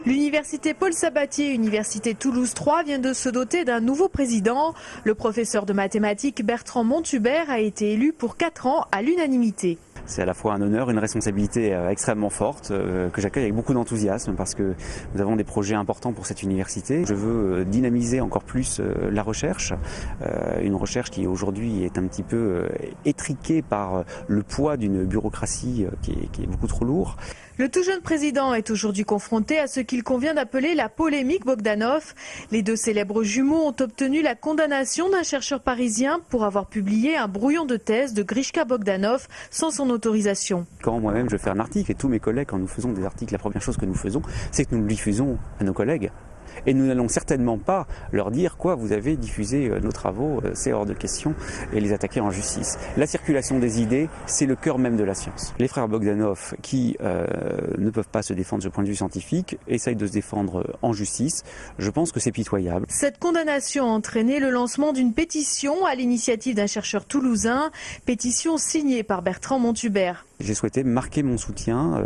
L'université Paul Sabatier, Université Toulouse 3, vient de se doter d'un nouveau président. Le professeur de mathématiques Bertrand Montubert a été élu pour 4 ans à l'unanimité. C'est à la fois un honneur, une responsabilité extrêmement forte que j'accueille avec beaucoup d'enthousiasme parce que nous avons des projets importants pour cette université. Je veux dynamiser encore plus la recherche, une recherche qui aujourd'hui est un petit peu étriquée par le poids d'une bureaucratie qui est beaucoup trop lourde. Le tout jeune président est aujourd'hui confronté à ce qu'il convient d'appeler la polémique Bogdanov. Les deux célèbres jumeaux ont obtenu la condamnation d'un chercheur parisien pour avoir publié un brouillon de thèse de Grishka Bogdanov sans son autorisation. Quand moi-même je fais un article et tous mes collègues, quand nous faisons des articles, la première chose que nous faisons, c'est que nous le diffusons à nos collègues. Et nous n'allons certainement pas leur dire quoi, vous avez diffusé nos travaux, c'est hors de question, et les attaquer en justice. La circulation des idées, c'est le cœur même de la science. Les frères Bogdanov, qui ne peuvent pas se défendre de ce point de vue scientifique, essayent de se défendre en justice. Je pense que c'est pitoyable. Cette condamnation a entraîné le lancement d'une pétition à l'initiative d'un chercheur toulousain, pétition signée par Bertrand Montubert. J'ai souhaité marquer mon soutien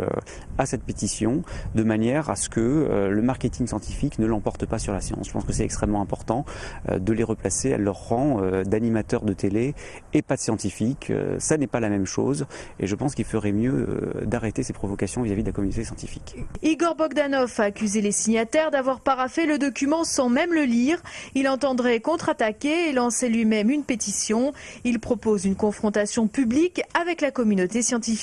à cette pétition de manière à ce que le marketing scientifique ne l'emporte pas sur la science. Je pense que c'est extrêmement important de les replacer à leur rang d'animateurs de télé et pas de scientifiques. Ça n'est pas la même chose et je pense qu'il ferait mieux d'arrêter ces provocations vis-à-vis de la communauté scientifique. Igor Bogdanov a accusé les signataires d'avoir paraphé le document sans même le lire. Il entendrait contre-attaquer et lancer lui-même une pétition. Il propose une confrontation publique avec la communauté scientifique.